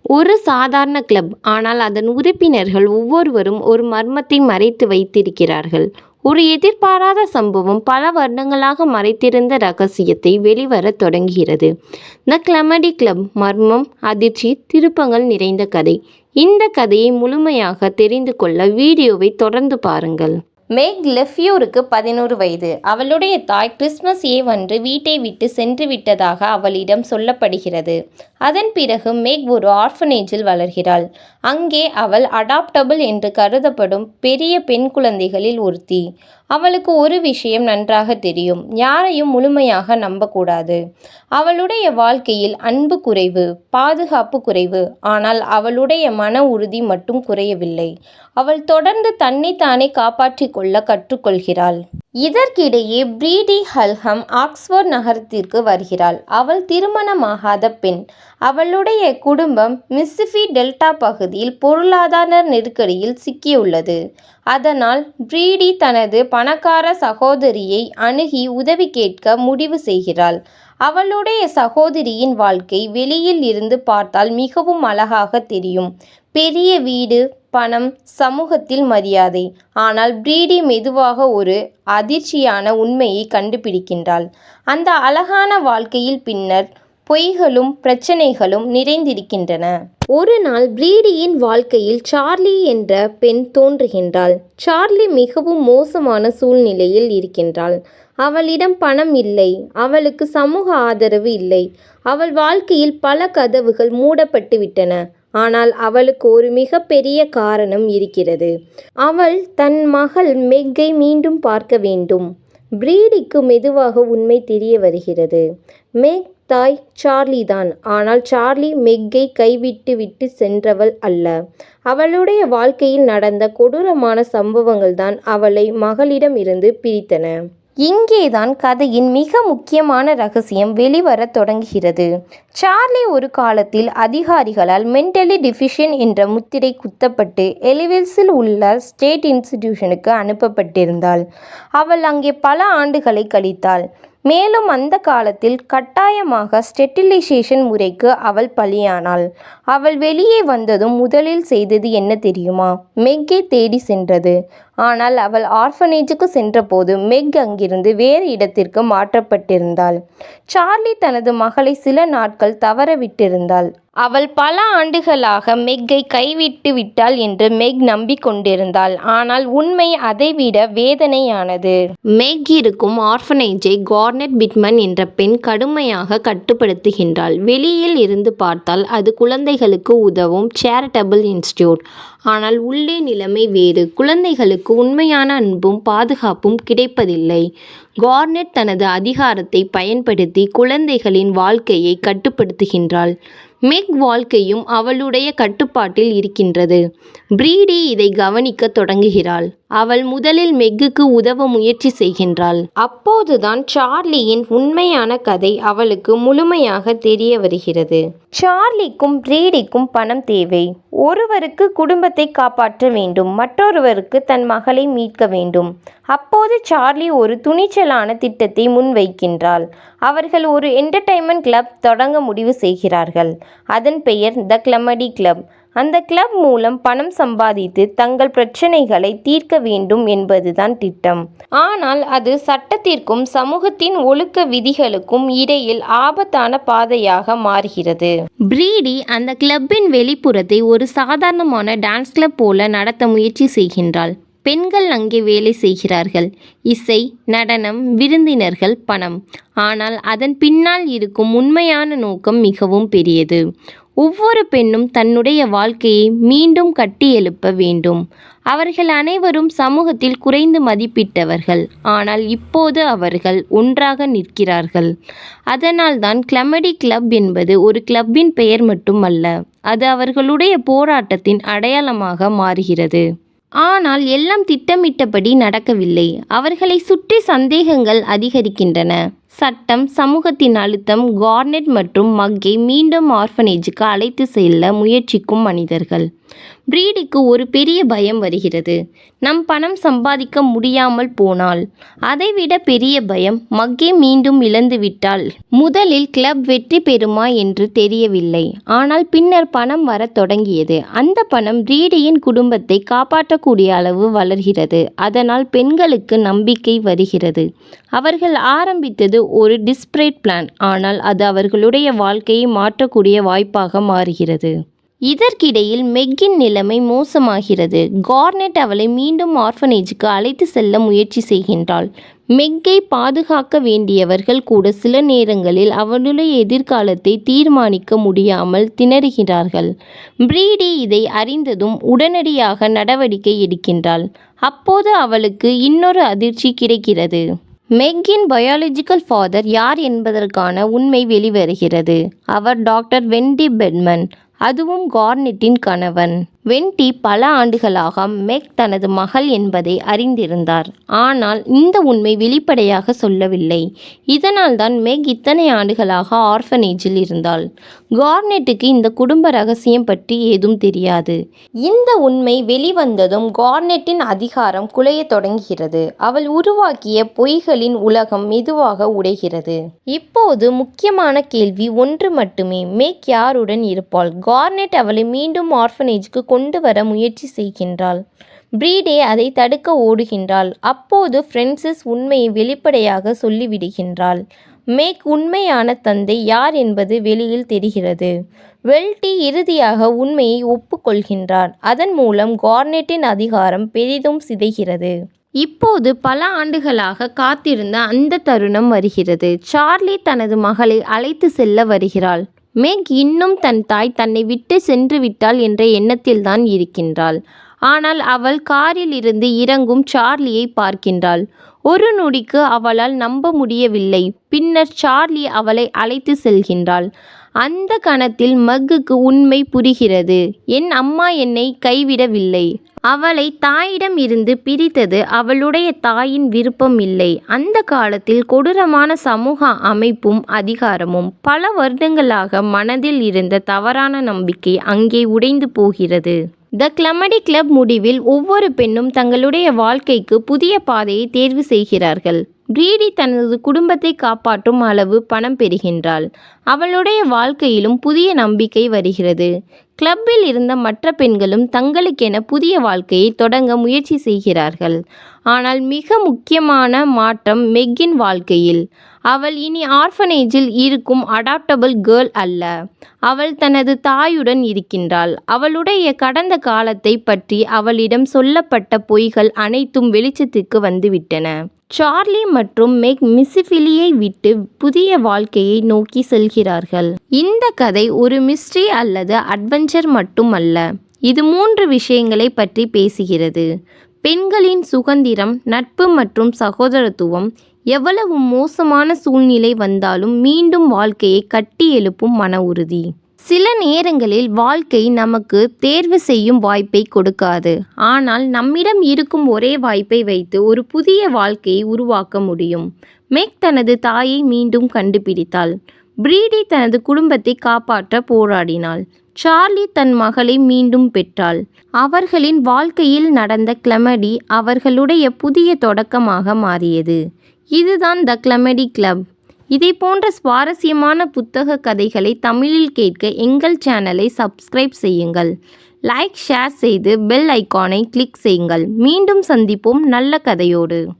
ஒரு சாதாரண கிளப், ஆனால் அதன் உறுப்பினர்கள் ஒவ்வொருவரும் ஒரு மர்மத்தை மறைத்து வைத்திருக்கிறார்கள். ஒரு எதிர்பாராத சம்பவம் பல வருடங்களாக மறைத்திருந்த ரகசியத்தை வெளிவரத் தொடங்குகிறது. த கிளமெடி கிளப் மர்மம், அதிர்ச்சி, திருப்பங்கள் நிறைந்த கதை. இந்த கதையை முழுமையாக தெரிந்து கொள்ள வீடியோவை தொடர்ந்து பாருங்கள். மேக் லெஃப்யூருக்கு 11 வயது. அவளுடைய தாய் கிறிஸ்மஸ் ஈவ் அன்று வீட்டை விட்டு சென்று விட்டதாக அவளிடம் சொல்லப்படுகிறது. அதன் பிறகு மேக் ஒரு ஆர்ஃபனேஜில் வளர்கிறாள். அங்கே அவள் அடாப்டபிள் என்று கருதப்படும் பெரிய பெண் குழந்தைகளில் ஒருத்தி. அவளுக்கு ஒரு விஷயம் நன்றாக தெரியும்: யாரையும் முழுமையாக நம்பக்கூடாது. அவளுடைய வாழ்க்கையில் அன்பு குறைவு, பாதுகாப்பு குறைவு, ஆனால் அவளுடைய மன உறுதி மட்டும் குறையவில்லை. அவள் தொடர்ந்து தன்னைத்தானே காப்பாற்றிக் கொள்ள கற்றுக்கொள்கிறாள். இதற்கிடையே ப்ரீடி ஹல்ஹம் ஆக்ஸ்போர்ட் நகரத்திற்கு வருகிறாள். அவள் திருமணமாகாத பெண். அவளுடைய குடும்பம் மிசிசிப்பி டெல்டா பகுதியில் பொருளாதார நெருக்கடியில் சிக்கியுள்ளது. அதனால் ப்ரீடி தனது பணக்கார சகோதரியை அணுகி உதவி கேட்க முடிவு செய்கிறாள். அவளுடைய சகோதரியின் வாழ்க்கை வெளியில் இருந்து பார்த்தால் மிகவும் அழகாக தெரியும்: பெரிய வீடு, பணம், சமூகத்தில் மரியாதை. ஆனால் ப்ரீடி மெதுவாக ஒரு அதிர்ச்சியான உண்மையை கண்டுபிடிக்கின்றாள்: அந்த அழகான வாழ்க்கையில் பின்னர் பொய்களும் பிரச்சனைகளும் நிறைந்திருக்கின்றன. ஒரு நாள் ப்ரீடியின் வாழ்க்கையில் சார்லி என்ற பெண் தோன்றுகின்றாள். சார்லி மிகவும் மோசமான சூழ்நிலையில் இருக்கின்றாள். அவளிடம் பணம் இல்லை, அவளுக்கு சமூக ஆதரவு இல்லை. அவள் வாழ்க்கையில் பல கதவுகள் மூடப்பட்டு விட்டன. ஆனால் அவளுக்கு ஒரு மிகப்பெரிய காரணம் இருக்கிறது: அவள் தன் மகள் மெக்கை மீண்டும் பார்க்க வேண்டும். ப்ரீடிக்கு மெதுவாக உண்மை தெரிய வருகிறது: மெக் தாய் சார்லி தான். ஆனால் சார்லி மெக்கை கைவிட்டு சென்றவள் அல்ல. அவளுடைய வாழ்க்கையில் நடந்த கொடூரமான சம்பவங்கள் தான் அவளை மகளிடம் இருந்து பிரித்தன. இங்கேதான் கதையின் மிக முக்கியமான ரகசியம் வெளிவரத் தொடங்குகிறது. சார்லி ஒரு காலத்தில் அதிகாரிகளால் மென்டலி டிஃபிஷியன்ட் என்ற முத்திரை குத்தப்பட்டு எலிவெல்ஸில் உள்ள ஸ்டேட் இன்ஸ்டிடியூஷனுக்கு அனுப்பப்பட்டிருந்தாள். அவள் அங்கே பல ஆண்டுகளை கழித்தாள். மேலும் அந்த காலத்தில் கட்டாயமாக ஸ்டெரிலைசேஷன் முறைக்கு அவள் பலியானாள். அவள் வெளியே வந்ததும் முதலில் செய்தது என்ன தெரியுமா? மெக்கை தேடி சென்றது. ஆனால் அவள் ஆர்ஃபனேஜுக்கு சென்றபோது மெக் அங்கிருந்து வேறு இடத்திற்கு மாற்றப்பட்டிருந்தாள். சார்லி தனது மகளை சில நாட்கள் தவற விட்டிருந்தாள். அவள் பல ஆண்டுகளாக மெக்கை கைவிட்டு விட்டாள் என்று மெக் நம்பிக்கொண்டிருந்தாள். ஆனால் உண்மை அதைவிட வேதனையானது. மெக் இருக்கும் ஆர்ஃபனேஜை கார்னெட் பிட்மன் என்ற பெண் கடுமையாக கட்டுப்படுத்துகின்றாள். வெளியில் இருந்து பார்த்தால் அது குழந்தைகளுக்கு உதவும் சேரிட்டபிள் இன்ஸ்டிடியூட். ஆனால் உள்ளே நிலைமை வேறு. குழந்தைகளுக்கு உண்மையான அன்பும் பாதுகாப்பும் கிடைப்பதில்லை. கார்னெட் தனது அதிகாரத்தை பயன்படுத்தி குழந்தைகளின் வாழ்க்கையை கட்டுப்படுத்துகின்றாள். மெக் வாழ்க்கையும் அவளுடைய கட்டுப்பாட்டில் இருக்கின்றது. ப்ரீடி இதை கவனிக்க தொடங்குகிறாள். அவள் முதலில் மெக்குக்கு உதவ முயற்சி செய்கின்றாள். அப்போதுதான் சார்லியின் உண்மையான கதை அவளுக்கு முழுமையாக தெரிய வருகிறது. சார்லிக்கும் ப்ரீடிக்கும் பணம் தேவை. ஒருவருக்கு குடும்பத்தை காப்பாற்ற வேண்டும், மற்றொருவருக்கு தன் மகளை மீட்க வேண்டும். அப்போது சார்லி ஒரு துணிச்சலான திட்டத்தை முன்வைக்கின்றாள். அவர்கள் ஒரு என்டர்டைன்மெண்ட் கிளப் தொடங்க முடிவு செய்கிறார்கள். அதன் பெயர் த கிளமெடி கிளப். அந்த கிளப் மூலம் பணம் சம்பாதித்து தங்கள் பிரச்சனைகளை தீர்க்க வேண்டும் என்பதுதான் திட்டம். ஆனால் அது சட்டத்திற்கும் சமூகத்தின் ஒழுக்க விதிகளுக்கும் இடையில் ஆபத்தான பாதையாக மாறுகிறது. ப்ரீடி அந்த கிளப்பின் வெளிப்புறத்தை ஒரு சாதாரணமான டான்ஸ் கிளப் போல நடத்த முயற்சி செய்கின்றாள். பெண்கள் அங்கே வேலை செய்கிறார்கள். இசை, நடனம், விருந்தினர்கள், பணம். ஆனால் அதன் பின்னால் இருக்கும் உண்மையான நோக்கம் மிகவும் பெரியது. ஒவ்வொரு பெண்ணும் தன்னுடைய வாழ்க்கையை மீண்டும் கட்டியெழுப்ப வேண்டும். அவர்கள் அனைவரும் சமூகத்தில் குறைந்து மதிப்பிட்டவர்கள். ஆனால் இப்போது அவர்கள் ஒன்றாக நிற்கிறார்கள். அதனால்தான் கிளமெடி கிளப் என்பது ஒரு கிளப்பின் பெயர் மட்டுமல்ல, அது அவர்களுடைய போராட்டத்தின் அடையாளமாக மாறுகிறது. ஆனால் எல்லாம் திட்டமிட்டபடி நடக்கவில்லை. அவர்களை சுற்றி சந்தேகங்கள் அதிகரிக்கின்றன. சட்டம், சமூகத்தின் அழுத்தம், கார்னெட் மற்றும் மக்கை மீண்டும் ஆர்ஃபனேஜுக்கு அழைத்து செல்ல முயற்சிக்கும் மனிதர்கள். பிரீடிக்கு ஒரு பெரிய பயம் வருகிறது. நம் பணம் சம்பாதிக்க முடியாமல் போனால். அதைவிட பெரிய பயம் மக்கை மீண்டும் இழந்துவிட்டால். முதலில் கிளப் வெற்றி பெறுமா என்று தெரியவில்லை. ஆனால் பின்னர் பணம் வரத் தொடங்கியது. அந்த பணம் பிரீடியின் குடும்பத்தை காப்பாற்றக்கூடிய அளவு வளர்கிறது. அதனால் பெண்களுக்கு நம்பிக்கை வருகிறது. அவர்கள் ஆரம்பித்தது ஒரு டிஸ்பரேட் பிளான். ஆனால் அது அவர்களுடைய வாழ்க்கையை மாற்றக்கூடிய வாய்ப்பாக மாறுகிறது. இதற்கிடையில் மெக்கின் நிலைமை மோசமாகிறது. கார்னெட் அவளை மீண்டும் ஆர்ஃபனேஜுக்கு அழைத்து செல்ல முயற்சி செய்கின்றாள். மெக்கை பாதுகாக்க வேண்டியவர்கள் கூட சில நேரங்களில் அவளுடைய எதிர்காலத்தை தீர்மானிக்க முடியாமல் திணறுகிறார்கள். பிரீடி இதை அறிந்ததும் உடனடியாக நடவடிக்கை எடுக்கின்றாள். அப்போது அவளுக்கு இன்னொரு அதிர்ச்சி கிடைக்கிறது. மெக்கின் பயாலஜிக்கல் ஃபாதர் யார் என்பதற்கான உண்மை வெளிவருகிறது. அவர் டாக்டர் வெண்டி பெட்மன், அதுவும் கார்னெட்டின் கணவன். வெண்டி பல ஆண்டுகளாக மெக் தனது மகள் என்பதை அறிந்திருந்தார். ஆனால் இந்த உண்மை வெளிப்படையாக சொல்லவில்லை. இதனால்தான் மெக் இத்தனை ஆண்டுகளாக ஆர்ஃபனேஜில் இருந்தாள். கார்னெட்டுக்கு இந்த குடும்ப ரகசியம் பற்றி ஏதும் தெரியாது. இந்த உண்மை வெளிவந்ததும் கார்னெட்டின் அதிகாரம் குலையத் தொடங்குகிறது. அவள் உருவாக்கிய பொய்களின் உலகம் மெதுவாக உடைகிறது. இப்போது முக்கியமான கேள்வி ஒன்று மட்டுமே. மெக் யாருடன் இருப்பாள்? கார்னெட் அவளை மீண்டும் ஆர்ஃபனேஜுக்கு கொண்டு வர முயற்சி செய்கின்றாள். பிரீடே அதை தடுக்க ஓடுகின்றாள். அப்போது பிரான்சிஸ் உண்மையை வெளிப்படையாக சொல்லிவிடுகின்றாள். மெக் உண்மையான தந்தை யார் என்பது வெளியில் தெரிகிறது. வெல்டி இறுதியாக உண்மையை ஒப்புக்கொள்கின்றார். அதன் மூலம் கார்னெட்டின் அதிகாரம் பெரிதும் சிதைகிறது. இப்போது பல ஆண்டுகளாக காத்திருந்த அந்த தருணம் வருகிறது. சார்லி தனது மகளை அழைத்து செல்ல வருகிறாள். மெக் இன்னும் தன் தாய் தன்னை விட்டு சென்று விட்டாள் என்ற எண்ணத்தில்தான் இருக்கின்றாள். ஆனால் அவள் காரில் இருந்து இறங்கும் சார்லியை பார்க்கின்றாள். ஒரு நொடிக்கு அவளால் நம்ப முடியவில்லை. பின்னர் சார்லி அவளை அழைத்து செல்கின்றாள். அந்த கணத்தில் மக்குக்கு உண்மை புரிகிறது. என் அம்மா என்னை கைவிடவில்லை. அவளை தாயிடம் இருந்து பிரித்தது அவளுடைய தாயின் விருப்பம் இல்லை. அந்த காலத்தில் கொடூரமான சமூக அமைப்பும் அதிகாரமும். பல வருடங்களாக மனதில் இருந்த தவறான நம்பிக்கை அங்கே உடைந்து போகிறது. த கிளமெடி கிளப் முடிவில் ஒவ்வொரு பெண்ணும் தங்களுடைய வாழ்க்கைக்கு புதிய பாதையை தேர்வு செய்கிறார்கள். பிரீடி தனது குடும்பத்தை காப்பாற்றும் அளவு பணம் பெறுகின்றாள். அவளுடைய வாழ்க்கையிலும் புதிய நம்பிக்கை வருகிறது. கிளப்பில் இருந்த மற்ற பெண்களும் தங்களுக்கென புதிய வாழ்க்கையை தொடங்க முயற்சி செய்கிறார்கள். ஆனால் மிக முக்கியமான மாற்றம் மெக்கின் வாழ்க்கையில். அவள் இனி ஆர்ஃபனேஜில் இருக்கும் அடாப்டபிள் கேர்ள் அல்ல. அவள் தனது தாயுடன் இருக்கின்றாள். அவளுடைய கடந்த காலத்தை பற்றி அவளிடம் சொல்லப்பட்ட பொய்கள் அனைத்தும் வெளிச்சத்துக்கு வந்துவிட்டன. சார்லி மற்றும் மெக் மிசிஃபிலியை விட்டு புதிய வாழ்க்கையை நோக்கி செல்கிறார்கள். இந்த கதை ஒரு மிஸ்ட்ரி அல்லது அட்வென்ச்சர் மட்டுமல்ல. இது 3 விஷயங்களை பற்றி பேசுகிறது. பெண்களின் சுதந்திரம், நட்பு மற்றும் சகோதரத்துவம். எவ்வளவு மோசமான சூழ்நிலை வந்தாலும் மீண்டும் வாழ்க்கையை கட்டி எழுப்பும் மன உறுதி. சில நேரங்களில் வாழ்க்கை நமக்கு தேர்வு செய்யும் வாய்ப்பை கொடுக்காது. ஆனால் நம்மிடம் இருக்கும் ஒரே வாய்ப்பை வைத்து ஒரு புதிய வாழ்க்கையை உருவாக்க முடியும். மெக் தனது தாயை மீண்டும் கண்டுபிடித்தாள். பிரீடி தனது குடும்பத்தை காப்பாற்ற போராடினாள். சார்லி தன் மகளை மீண்டும் பெற்றாள். அவர்களின் வாழ்க்கையில் நடந்த கிளமெடி அவர்களுடைய புதிய தொடக்கமாக மாறியது. இதுதான் த கிளமெடி கிளப். இதை போன்ற சுவாரஸ்யமான புத்தக கதைகளை தமிழில் கேட்க எங்கள் சேனலை சப்ஸ்கிரைப் செய்யுங்கள். லைக், ஷேர் செய்து பெல் ஐகானை கிளிக் செய்யுங்கள். மீண்டும் சந்திப்போம் நல்ல கதையோடு.